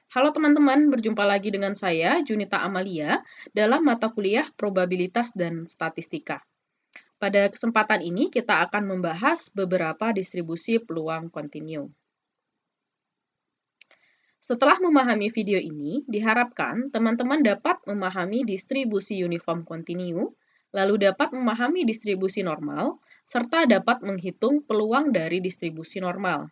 Halo teman-teman, berjumpa lagi dengan saya, Junita Amalia, dalam mata kuliah Probabilitas dan Statistika. Pada kesempatan ini, kita akan membahas beberapa distribusi peluang kontinu. Setelah memahami video ini, diharapkan teman-teman dapat memahami distribusi uniform kontinu, lalu dapat memahami distribusi normal, serta dapat menghitung peluang dari distribusi normal.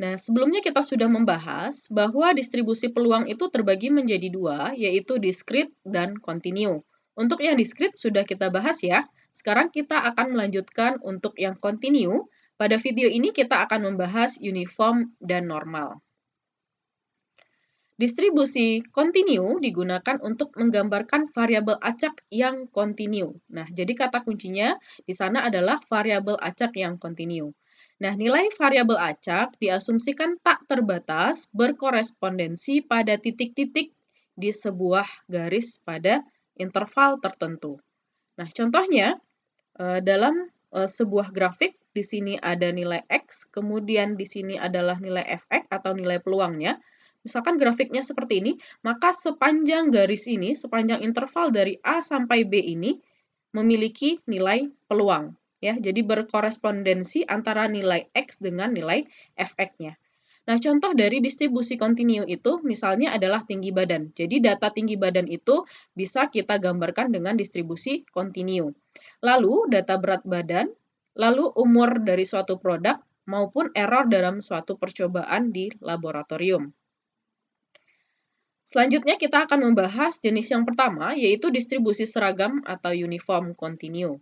Nah, sebelumnya kita sudah membahas bahwa distribusi peluang itu terbagi menjadi dua, yaitu diskrit dan kontinu. Untuk yang diskrit sudah kita bahas ya. Sekarang kita akan melanjutkan untuk yang kontinu. Pada video ini kita akan membahas uniform dan normal. Distribusi kontinu digunakan untuk menggambarkan variabel acak yang kontinu. Nah, jadi kata kuncinya di sana adalah variabel acak yang kontinu. Nah, nilai variabel acak diasumsikan tak terbatas berkorespondensi pada titik-titik di sebuah garis pada interval tertentu. Nah, contohnya dalam sebuah grafik di sini ada nilai X, kemudian di sini adalah nilai Fx atau nilai peluangnya. Misalkan grafiknya seperti ini, maka sepanjang garis ini, sepanjang interval dari A sampai B ini memiliki nilai peluang. Ya, jadi berkorespondensi antara nilai X dengan nilai Fx-nya. Nah, contoh dari distribusi kontinu itu misalnya adalah tinggi badan. Jadi data tinggi badan itu bisa kita gambarkan dengan distribusi kontinu. Lalu data berat badan, lalu umur dari suatu produk maupun error dalam suatu percobaan di laboratorium. Selanjutnya kita akan membahas jenis yang pertama, yaitu distribusi seragam atau uniform kontinu.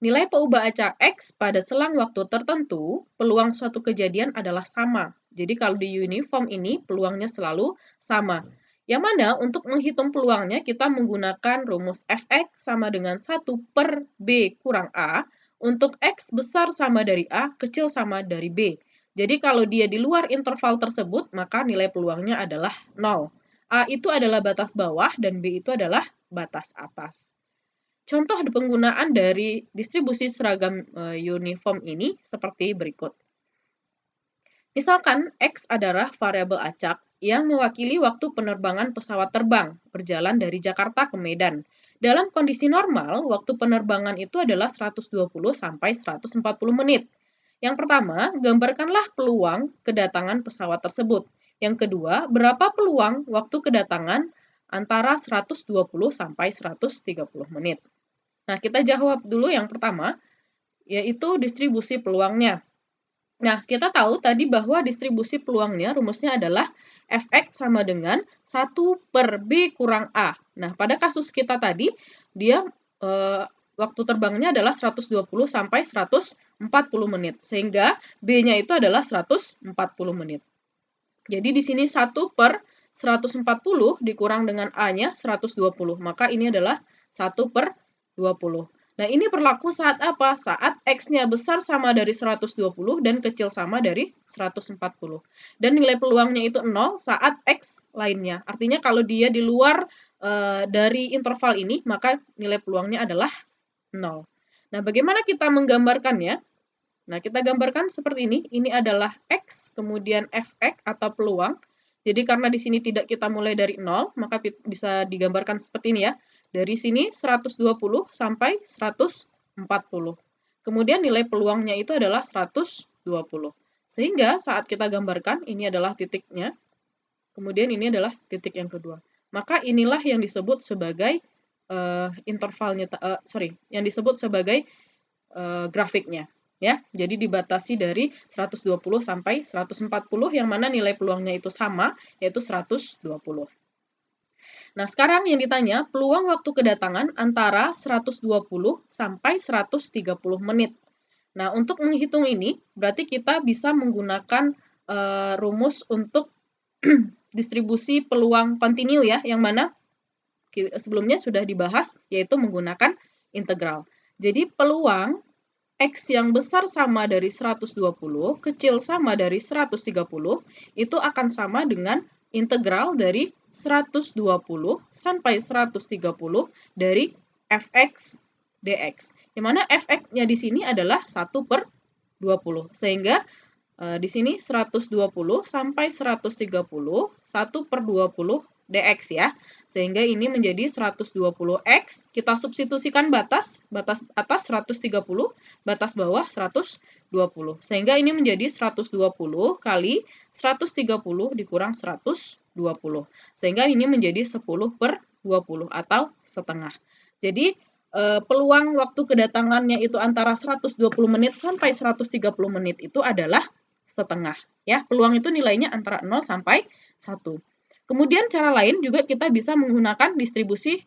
Nilai peubah acak X pada selang waktu tertentu, peluang suatu kejadian adalah sama. Jadi kalau di uniform ini, peluangnya selalu sama. Yang mana untuk menghitung peluangnya, kita menggunakan rumus Fx sama dengan 1 per B kurang A, untuk X besar sama dari A, kecil sama dari B. Jadi kalau dia di luar interval tersebut, maka nilai peluangnya adalah 0. A itu adalah batas bawah dan B itu adalah batas atas. Contoh penggunaan dari distribusi seragam uniform ini seperti berikut. Misalkan X adalah variabel acak yang mewakili waktu penerbangan pesawat terbang berjalan dari Jakarta ke Medan. Dalam kondisi normal, waktu penerbangan itu adalah 120 sampai 140 menit. Yang pertama, gambarkanlah peluang kedatangan pesawat tersebut. Yang kedua, berapa peluang waktu kedatangan antara 120 sampai 130 menit. Nah, kita jawab dulu yang pertama, yaitu distribusi peluangnya. Nah, kita tahu tadi bahwa distribusi peluangnya rumusnya adalah Fx sama dengan 1 per B kurang A. Nah, pada kasus kita tadi, dia waktu terbangnya adalah 120 sampai 140 menit, sehingga B-nya itu adalah 140 menit. Jadi di sini 1 per 140 dikurang dengan A-nya 120, maka ini adalah 1 per 20. Nah, ini berlaku saat apa? Saat X-nya besar sama dari 120 dan kecil sama dari 140. Dan nilai peluangnya itu 0 saat X lainnya. Artinya kalau dia di luar dari interval ini, maka nilai peluangnya adalah 0. Nah, bagaimana kita menggambarkannya? Nah, kita gambarkan seperti ini. Ini adalah X, kemudian Fx atau peluang. Jadi karena di sini tidak kita mulai dari 0, maka bisa digambarkan seperti ini ya. Dari sini 120 sampai 140. Kemudian nilai peluangnya itu adalah 120. Sehingga saat kita gambarkan, ini adalah titiknya. Kemudian ini adalah titik yang kedua. Maka inilah yang disebut sebagai yang disebut sebagai grafiknya. Ya, jadi dibatasi dari 120 sampai 140 yang mana nilai peluangnya itu sama, yaitu 120. Nah, sekarang yang ditanya, peluang waktu kedatangan antara 120 sampai 130 menit. Nah, untuk menghitung ini, berarti kita bisa menggunakan rumus untuk distribusi peluang kontinu ya, yang mana sebelumnya sudah dibahas, yaitu menggunakan integral. Jadi, peluang X yang besar sama dari 120, kecil sama dari 130, itu akan sama dengan integral dari 120 sampai 130 dari Fx dx. Di mana Fx-nya di sini adalah 1 per 20. Sehingga Di sini 120 sampai 130, 1/20 dx ya. Sehingga ini menjadi 120x, kita substitusikan batas atas 130, batas bawah 120. Sehingga ini menjadi 120 kali 130 dikurang 120. Sehingga ini menjadi 10/20 atau setengah. Jadi peluang waktu kedatangannya itu antara 120 menit sampai 130 menit itu adalah setengah. Ya, peluang itu nilainya antara 0 sampai 1. Kemudian cara lain juga kita bisa menggunakan distribusi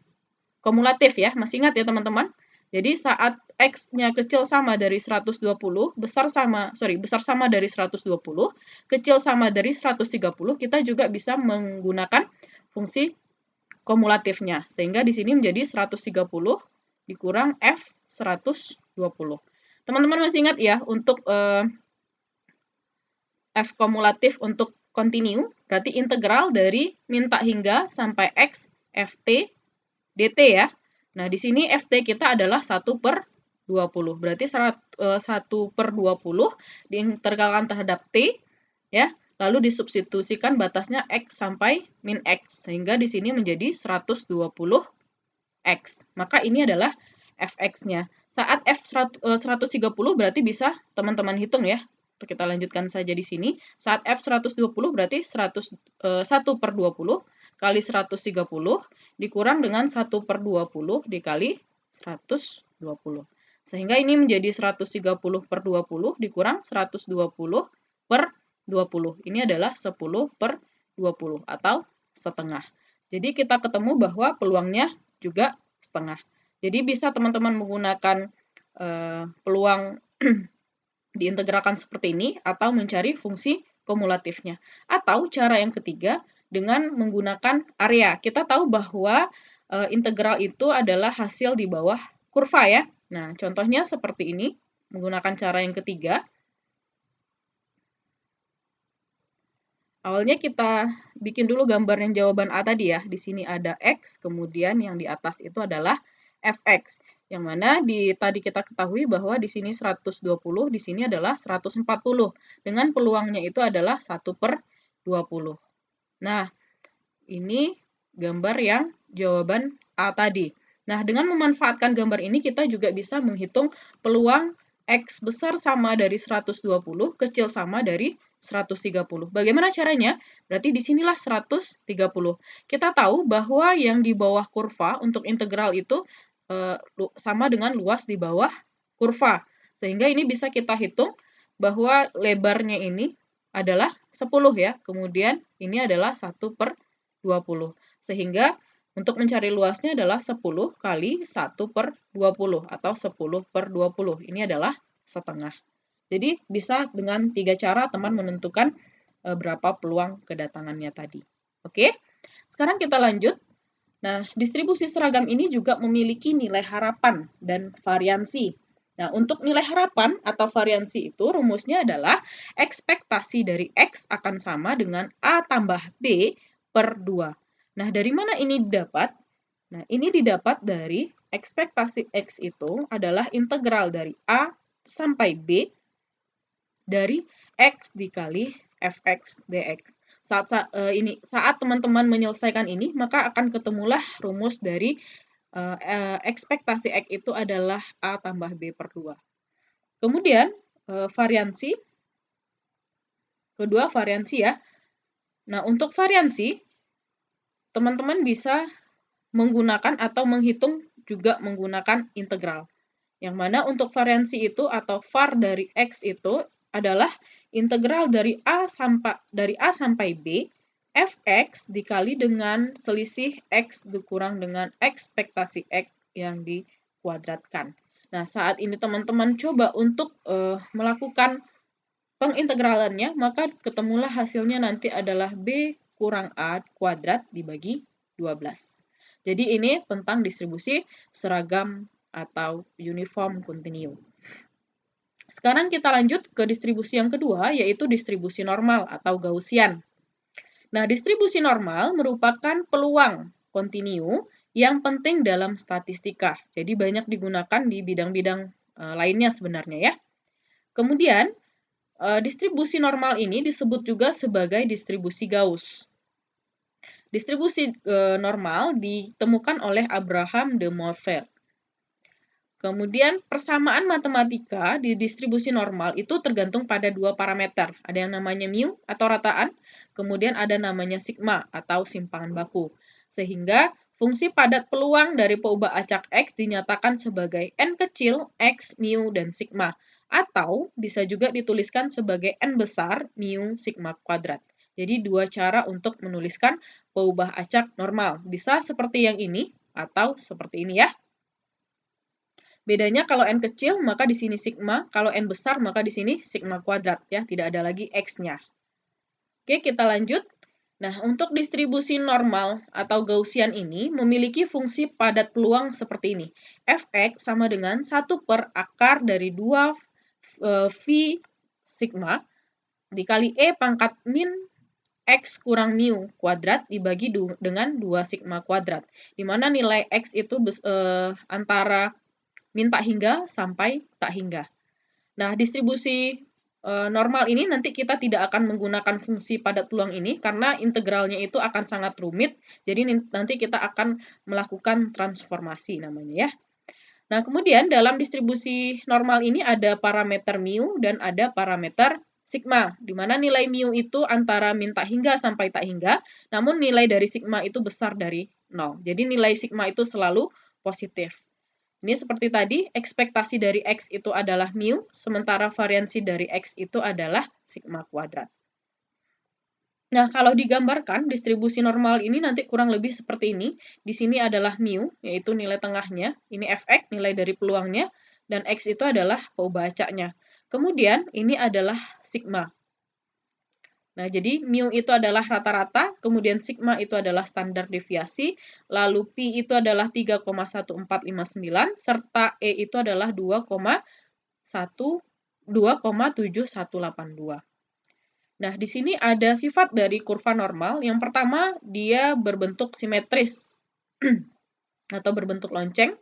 kumulatif ya. Masih ingat ya teman-teman? Jadi saat X-nya kecil sama dari 120, besar sama dari 120, kecil sama dari 130, kita juga bisa menggunakan fungsi kumulatifnya. Sehingga di sini menjadi 130 dikurang F 120. Teman-teman masih ingat ya untuk F kumulatif untuk continue, berarti integral dari minta hingga sampai X Ft dt ya. Nah, di sini Ft kita adalah 1/20. Berarti 1/20 diintegralkan terhadap T ya, lalu disubstitusikan batasnya X sampai min X. Sehingga di sini menjadi 120X. Maka ini adalah Fx-nya. Saat F 130 berarti bisa teman-teman hitung ya. Kita lanjutkan saja di sini. Saat F 120 berarti 1/20 kali 130 dikurang dengan 1/20 dikali 120. Sehingga ini menjadi 130/20 dikurang 120/20. Ini adalah 10/20 atau setengah. Jadi kita ketemu bahwa peluangnya juga setengah. Jadi bisa teman-teman menggunakan peluang diintegralkan seperti ini atau mencari fungsi kumulatifnya. Atau cara yang ketiga dengan menggunakan area. Kita tahu bahwa integral itu adalah hasil di bawah kurva ya. Nah, contohnya seperti ini, menggunakan cara yang ketiga. Awalnya kita bikin dulu gambar yang jawaban A tadi ya. Di sini ada X, kemudian yang di atas itu adalah Fx. Yang mana tadi kita ketahui bahwa di sini 120, di sini adalah 140. Dengan peluangnya itu adalah 1/20. Nah, ini gambar yang jawaban A tadi. Nah, dengan memanfaatkan gambar ini kita juga bisa menghitung peluang X besar sama dari 120, kecil sama dari 130. Bagaimana caranya? Berarti disinilah 130. Kita tahu bahwa yang di bawah kurva untuk integral itu sama dengan luas di bawah kurva. Sehingga ini bisa kita hitung bahwa lebarnya ini adalah 10 ya. Kemudian ini adalah 1/20. Sehingga untuk mencari luasnya adalah 10 kali 1/20 atau 10/20. Ini adalah setengah. Jadi bisa dengan 3 cara teman menentukan berapa peluang kedatangannya tadi. Oke, sekarang kita lanjut. Nah, distribusi seragam ini juga memiliki nilai harapan dan variansi. Nah, untuk nilai harapan atau variansi itu rumusnya adalah ekspektasi dari X akan sama dengan A tambah B per 2. Nah, dari mana ini didapat? Nah, ini didapat dari ekspektasi X itu adalah integral dari A sampai B dari X dikali Fx dx. Saat teman-teman menyelesaikan ini, maka akan ketemulah rumus dari ekspektasi X itu adalah A tambah B per 2. Kemudian, variansi. Kedua, variansi ya. Nah, untuk variansi, teman-teman bisa menggunakan atau menghitung juga menggunakan integral. Yang mana untuk variansi itu atau var dari X itu adalah integral dari A sampai B Fx dikali dengan selisih X dikurang dengan ekspektasi X yang dikuadratkan. Nah, saat ini teman-teman coba untuk melakukan pengintegralannya, maka ketemulah hasilnya nanti adalah B kurang A kuadrat dibagi 12. Jadi ini tentang distribusi seragam atau uniform continue. Sekarang kita lanjut ke distribusi yang kedua, yaitu distribusi normal atau Gaussian. Nah, distribusi normal merupakan peluang continue yang penting dalam statistika. Jadi banyak digunakan di bidang-bidang lainnya sebenarnya ya. Kemudian, Distribusi normal ini disebut juga sebagai distribusi Gauss. Distribusi normal ditemukan oleh Abraham de Moivre. Kemudian persamaan matematika di distribusi normal itu tergantung pada dua parameter. Ada yang namanya mu atau rataan, kemudian ada namanya sigma atau simpangan baku. Sehingga fungsi padat peluang dari peubah acak X dinyatakan sebagai n kecil X, mu, dan sigma. Atau bisa juga dituliskan sebagai n besar mu sigma kuadrat. Jadi dua cara untuk menuliskan peubah acak normal. Bisa seperti yang ini atau seperti ini ya. Bedanya kalau n kecil, maka di sini sigma. Kalau n besar, maka di sini sigma kuadrat. Ya, tidak ada lagi x-nya. Oke, kita lanjut. Nah, untuk distribusi normal atau Gaussian ini memiliki fungsi padat peluang seperti ini. Fx sama dengan 1 per akar dari 2 V sigma dikali E pangkat min X kurang mu kuadrat dibagi dengan 2 sigma kuadrat. Di mana nilai X itu antara min tak hingga sampai tak hingga. Nah, distribusi normal ini nanti kita tidak akan menggunakan fungsi padat peluang ini karena integralnya itu akan sangat rumit. Jadi nanti kita akan melakukan transformasi namanya ya. Nah, kemudian dalam distribusi normal ini ada parameter mu dan ada parameter sigma, di mana nilai mu itu antara min tak hingga sampai tak hingga, namun nilai dari sigma itu besar dari 0. Jadi nilai sigma itu selalu positif. Ini seperti tadi, ekspektasi dari X itu adalah mu, sementara variansi dari X itu adalah sigma kuadrat. Nah, kalau digambarkan, distribusi normal ini nanti kurang lebih seperti ini. Di sini adalah mu, yaitu nilai tengahnya. Ini Fx, nilai dari peluangnya. Dan X itu adalah peubah acaknya. Kemudian, ini adalah sigma. Nah, jadi mu itu adalah rata-rata, kemudian sigma itu adalah standar deviasi, lalu pi itu adalah 3,1459, serta E itu adalah 2,7182. Nah, di sini ada sifat dari kurva normal. Yang pertama, dia berbentuk simetris atau berbentuk lonceng.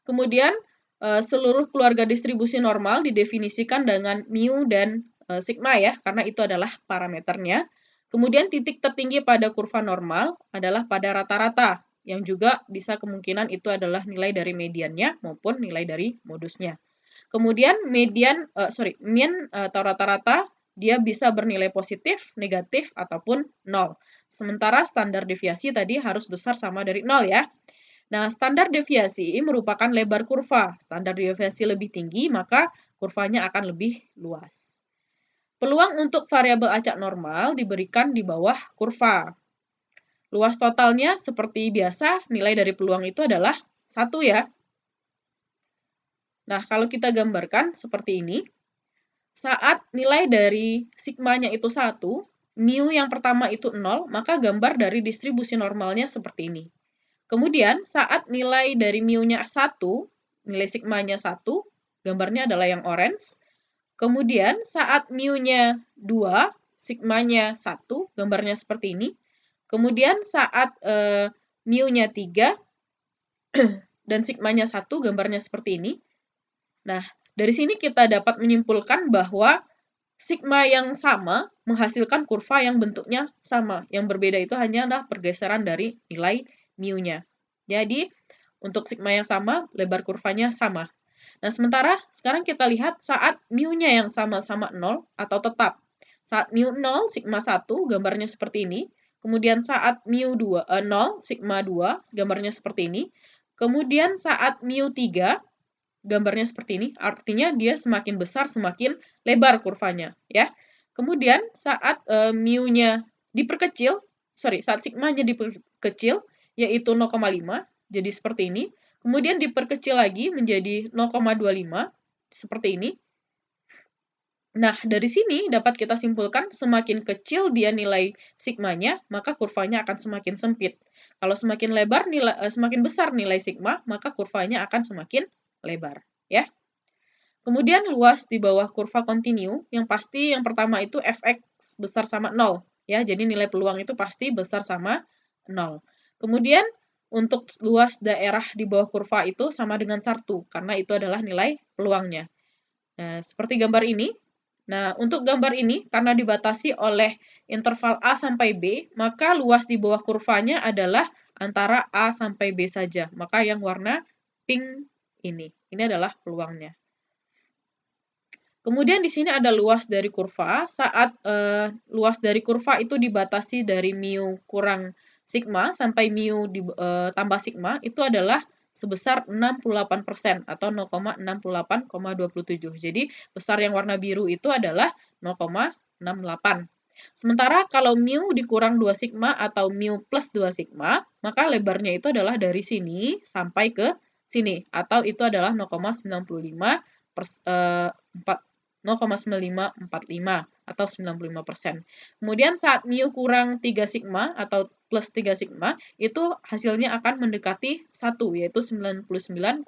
Kemudian, seluruh keluarga distribusi normal didefinisikan dengan mu dan sigma ya, karena itu adalah parameternya. Kemudian titik tertinggi pada kurva normal adalah pada rata-rata, yang juga bisa kemungkinan itu adalah nilai dari mediannya maupun nilai dari modusnya. Kemudian mean atau rata-rata dia bisa bernilai positif, negatif, ataupun 0. Sementara standar deviasi tadi harus besar sama dari 0 ya. Nah, standar deviasi merupakan lebar kurva. Standar deviasi lebih tinggi, maka kurvanya akan lebih luas. Peluang untuk variabel acak normal diberikan di bawah kurva. Luas totalnya seperti biasa, nilai dari peluang itu adalah 1 ya. Nah, kalau kita gambarkan seperti ini, saat nilai dari sigmanya itu 1, mu yang pertama itu 0, maka gambar dari distribusi normalnya seperti ini. Kemudian, saat nilai dari mu-nya 1, nilai sigmanya 1, gambarnya adalah yang orange. Kemudian, saat mu-nya 2, sigmanya 1, gambarnya seperti ini. Kemudian, saat mu-nya 3, dan sigmanya 1, gambarnya seperti ini. Nah, dari sini kita dapat menyimpulkan bahwa sigma yang sama menghasilkan kurva yang bentuknya sama. Yang berbeda itu hanyalah pergeseran dari nilai mu-nya. Jadi, untuk sigma yang sama, lebar kurvanya sama. Nah, sementara sekarang kita lihat saat mu-nya yang sama-sama 0 atau tetap. Saat mu 0, sigma 1, gambarnya seperti ini. Kemudian saat mu 0, sigma 2, gambarnya seperti ini. Kemudian saat mu 3, gambarnya seperti ini, artinya dia semakin besar, semakin lebar kurvanya, ya. Kemudian saat mu-nya diperkecil, saat sigma-nya diperkecil, yaitu 0,5, jadi seperti ini. Kemudian diperkecil lagi menjadi 0,25, seperti ini. Nah, dari sini dapat kita simpulkan semakin kecil dia nilai sigmanya, maka kurvanya akan semakin sempit. Kalau semakin lebar semakin besar nilai sigma, maka kurvanya akan semakin lebar, ya. Kemudian luas di bawah kurva kontinu, yang pasti yang pertama itu fx besar sama 0, ya. Jadi nilai peluang itu pasti besar sama 0. Kemudian untuk luas daerah di bawah kurva itu sama dengan 1, karena itu adalah nilai peluangnya. Nah, seperti gambar ini. Nah, untuk gambar ini, karena dibatasi oleh interval A sampai B, maka luas di bawah kurvanya adalah antara A sampai B saja. Maka yang warna pink ini adalah peluangnya. Kemudian di sini ada luas dari kurva, saat luas dari kurva itu dibatasi dari mu kurang sigma sampai mu tambah sigma, itu adalah sebesar 68% atau 0,68,27. Jadi, besar yang warna biru itu adalah 0,68. Sementara kalau mu dikurang 2 sigma atau mu plus 2 sigma, maka lebarnya itu adalah dari sini sampai ke sini, atau itu adalah 0,95 0,9545 atau 95%. Kemudian saat mu kurang 3 sigma atau plus 3 sigma, itu hasilnya akan mendekati 1, yaitu 99,7.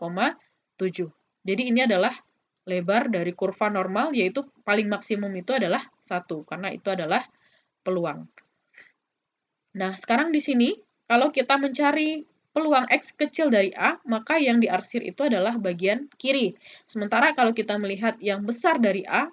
Jadi ini adalah lebar dari kurva normal, yaitu paling maksimum itu adalah 1, karena itu adalah peluang. Nah, sekarang di sini, kalau kita mencari peluang X kecil dari A, maka yang diarsir itu adalah bagian kiri. Sementara kalau kita melihat yang besar dari A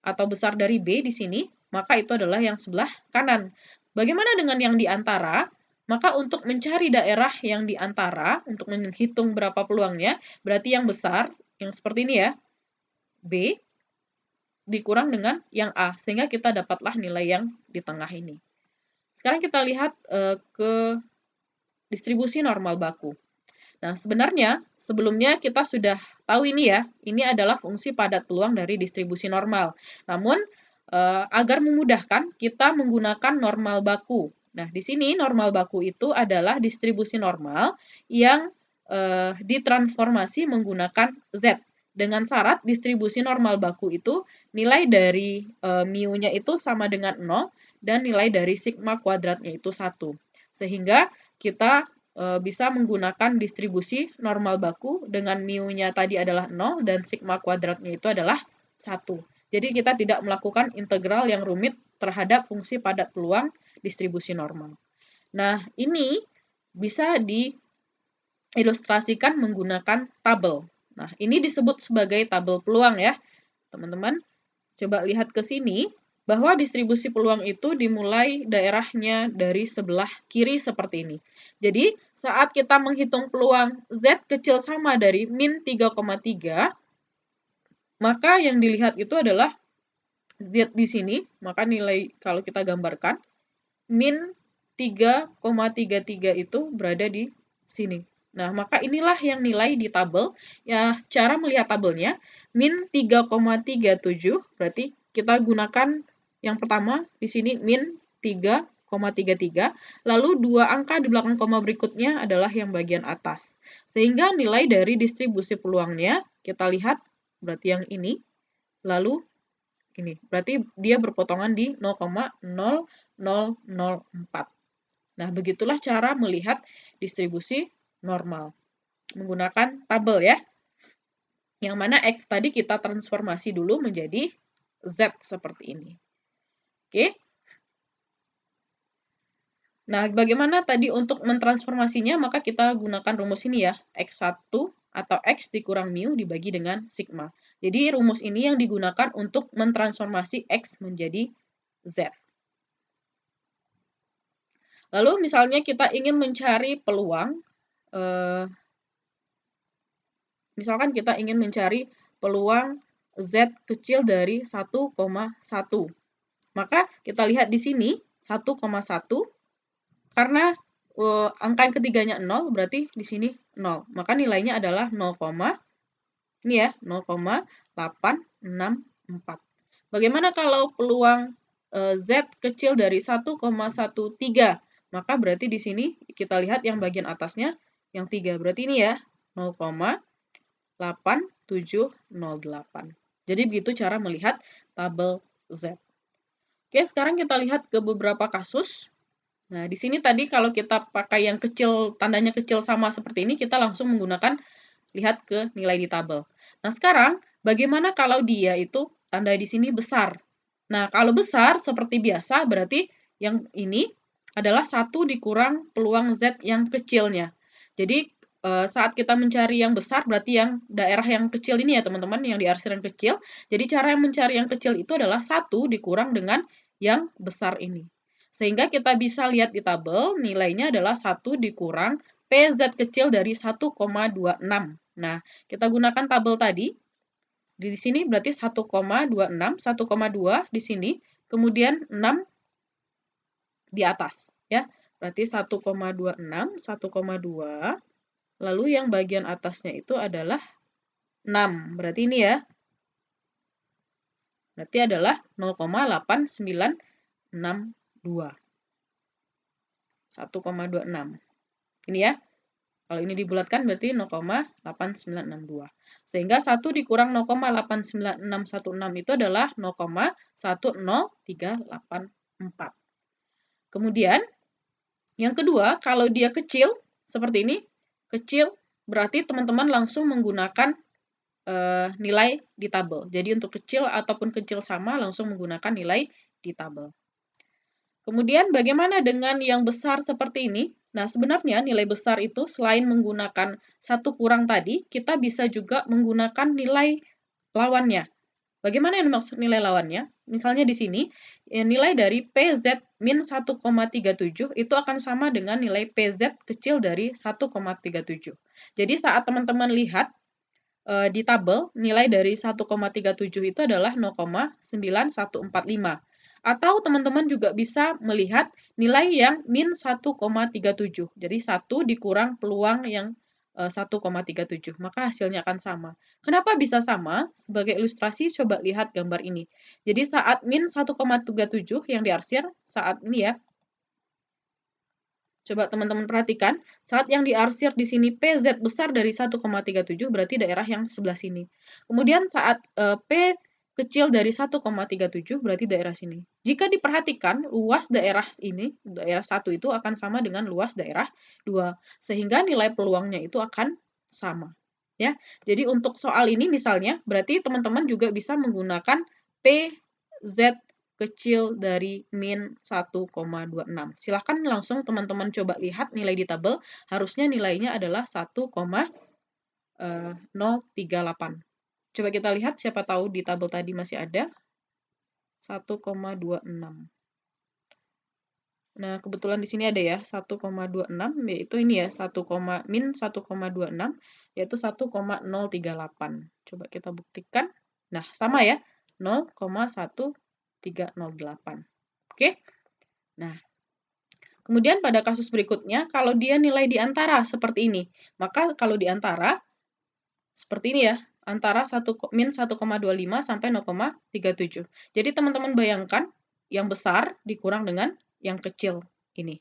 atau besar dari B di sini, maka itu adalah yang sebelah kanan. Bagaimana dengan yang di antara? Maka untuk mencari daerah yang di antara, untuk menghitung berapa peluangnya, berarti yang besar, yang seperti ini ya, B, dikurang dengan yang A, sehingga kita dapatlah nilai yang di tengah ini. Sekarang kita lihat ke distribusi normal baku. Nah, sebenarnya sebelumnya kita sudah tahu ini ya, ini adalah fungsi padat peluang dari distribusi normal. Namun, agar memudahkan, kita menggunakan normal baku. Nah, di sini normal baku itu adalah distribusi normal yang ditransformasi menggunakan Z. Dengan syarat distribusi normal baku itu nilai dari mu-nya itu sama dengan 0 dan nilai dari sigma kuadratnya itu 1. Sehingga kita bisa menggunakan distribusi normal baku dengan mu-nya tadi adalah 0 dan sigma kuadratnya itu adalah 1. Jadi kita tidak melakukan integral yang rumit terhadap fungsi padat peluang distribusi normal. Nah, ini bisa diilustrasikan menggunakan tabel. Nah, ini disebut sebagai tabel peluang ya, teman-teman. Coba lihat ke sini, bahwa distribusi peluang itu dimulai daerahnya dari sebelah kiri seperti ini. Jadi, saat kita menghitung peluang Z kecil sama dari min 3,3, maka yang dilihat itu adalah Z di sini, maka nilai kalau kita gambarkan, min 3,33 itu berada di sini. Nah, maka inilah yang nilai di tabel. Ya, cara melihat tabelnya, min 3,37, berarti kita gunakan yang pertama di sini min 3,33, lalu dua angka di belakang koma berikutnya adalah yang bagian atas. Sehingga nilai dari distribusi peluangnya, kita lihat berarti yang ini, lalu ini. Berarti dia berpotongan di 0,0004. Nah, begitulah cara melihat distribusi normal. Menggunakan tabel ya. Yang mana X tadi kita transformasi dulu menjadi Z seperti ini. Oke. Nah, bagaimana tadi untuk mentransformasinya? Maka kita gunakan rumus ini ya. X1 atau X dikurang mu dibagi dengan sigma. Jadi, rumus ini yang digunakan untuk mentransformasi X menjadi Z. Lalu, misalnya kita ingin mencari peluang, misalkan kita ingin mencari peluang Z kecil dari 1,1. Maka kita lihat di sini 1,1 karena angka yang ketiganya 0 berarti di sini 0. Maka nilainya adalah 0, ini ya 0,864. Bagaimana kalau peluang Z kecil dari 1,13? Maka berarti di sini kita lihat yang bagian atasnya yang 3. Berarti ini ya 0,8708. Jadi begitu cara melihat tabel Z. Oke, sekarang kita lihat ke beberapa kasus. Nah, di sini tadi kalau kita pakai yang kecil, tandanya kecil sama seperti ini, kita langsung menggunakan lihat ke nilai di tabel. Nah, sekarang bagaimana kalau dia itu tanda di sini besar? Nah, kalau besar seperti biasa berarti yang ini adalah 1 dikurang peluang Z yang kecilnya. Jadi, saat kita mencari yang besar berarti yang daerah yang kecil ini ya teman-teman, yang diarsir yang kecil. Jadi cara yang mencari yang kecil itu adalah 1 dikurang dengan yang besar ini. Sehingga kita bisa lihat di tabel nilainya adalah 1 dikurang PZ kecil dari 1,26. Nah, kita gunakan tabel tadi. Di sini berarti 1,26, 1,2 di sini, kemudian 6 di atas ya. Berarti 1,26, 1,2, lalu yang bagian atasnya itu adalah 6. Berarti ini ya. Berarti adalah 0,8962. 1,26. Ini ya. Kalau ini dibulatkan berarti 0,8962. Sehingga 1 dikurang 0,89616 itu adalah 0,10384. Kemudian, yang kedua, kalau dia kecil, seperti ini, kecil, berarti teman-teman langsung menggunakan nilai di tabel. Jadi untuk kecil ataupun kecil sama, langsung menggunakan nilai di tabel. Kemudian bagaimana dengan yang besar seperti ini? Nah, sebenarnya nilai besar itu selain menggunakan 1 kurang tadi, kita bisa juga menggunakan nilai lawannya. Bagaimana yang dimaksud nilai lawannya? Misalnya di sini, nilai dari PZ min 1,37 itu akan sama dengan nilai PZ kecil dari 1,37. Jadi saat teman-teman lihat di tabel, nilai dari 1,37 itu adalah 0,9145. Atau teman-teman juga bisa melihat nilai yang min 1,37. Jadi 1 dikurang peluang yang 1,37. Maka hasilnya akan sama. Kenapa bisa sama? Sebagai ilustrasi, coba lihat gambar ini. Jadi saat min 1,37 yang diarsir, saat ini ya, coba teman-teman perhatikan, saat yang diarsir di sini PZ besar dari 1,37 berarti daerah yang sebelah sini. Kemudian saat P kecil dari 1,37 berarti daerah sini. Jika diperhatikan, luas daerah ini, daerah 1 itu akan sama dengan luas daerah 2. Sehingga nilai peluangnya itu akan sama. Ya. Jadi untuk soal ini misalnya, berarti teman-teman juga bisa menggunakan PZ kecil dari min 1,26. Silahkan langsung teman-teman coba lihat nilai di tabel, harusnya nilainya adalah 1,038. Coba kita lihat, siapa tahu di tabel tadi masih ada 1,26. Nah, kebetulan di sini ada ya 1,26, yaitu ini ya min 1,26, yaitu 1,038. Coba kita buktikan. Nah, sama ya, 0,1308. Oke? Nah, kemudian pada kasus berikutnya, kalau dia nilai di antara seperti ini, maka kalau di antara, seperti ini ya, antara min 1,25 sampai 0,37. Jadi teman-teman bayangkan, yang besar dikurang dengan yang kecil ini.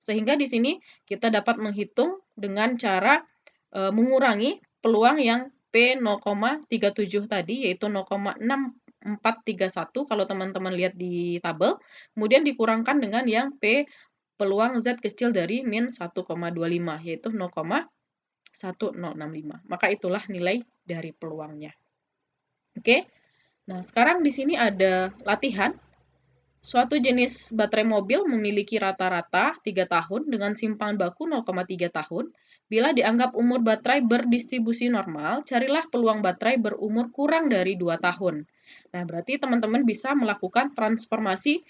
Sehingga di sini kita dapat menghitung dengan cara mengurangi peluang yang P 0,37 tadi, yaitu 0,6431 kalau teman-teman lihat di tabel, kemudian dikurangkan dengan yang P peluang Z kecil dari min 1,25, yaitu 0,1065. Maka itulah nilai dari peluangnya. Oke, nah sekarang di sini ada latihan. Suatu jenis baterai mobil memiliki rata-rata 3 tahun dengan simpan baku 0,3 tahun. Bila dianggap umur baterai berdistribusi normal, carilah peluang baterai berumur kurang dari 2 tahun. Nah, berarti teman-teman bisa melakukan transformasi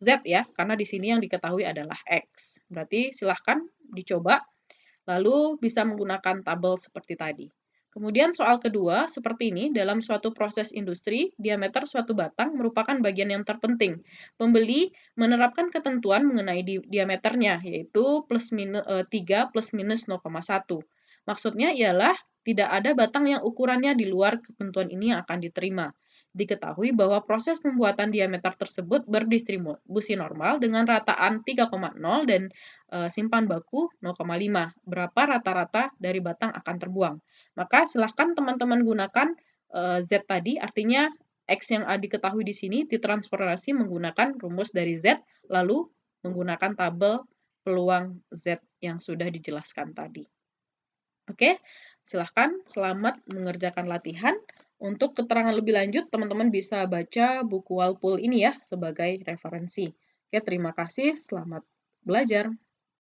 Z ya, karena di sini yang diketahui adalah X. Berarti silahkan dicoba, lalu bisa menggunakan tabel seperti tadi. Kemudian soal kedua, seperti ini, dalam suatu proses industri, diameter suatu batang merupakan bagian yang terpenting. Pembeli menerapkan ketentuan mengenai diameternya, yaitu 3 plus minus 0,1. Maksudnya ialah tidak ada batang yang ukurannya di luar ketentuan ini yang akan diterima. Diketahui bahwa proses pembuatan diameter tersebut berdistribusi normal dengan rataan 3,0 dan simpan baku 0,5. Berapa rata-rata dari batang akan terbuang. Maka silahkan teman-teman gunakan Z tadi, artinya X yang diketahui di sini ditransformasi menggunakan rumus dari Z, lalu menggunakan tabel peluang Z yang sudah dijelaskan tadi. Oke, silahkan selamat mengerjakan latihan. Untuk keterangan lebih lanjut, teman-teman bisa baca buku Walpool ini ya sebagai referensi. Oke, terima kasih, selamat belajar.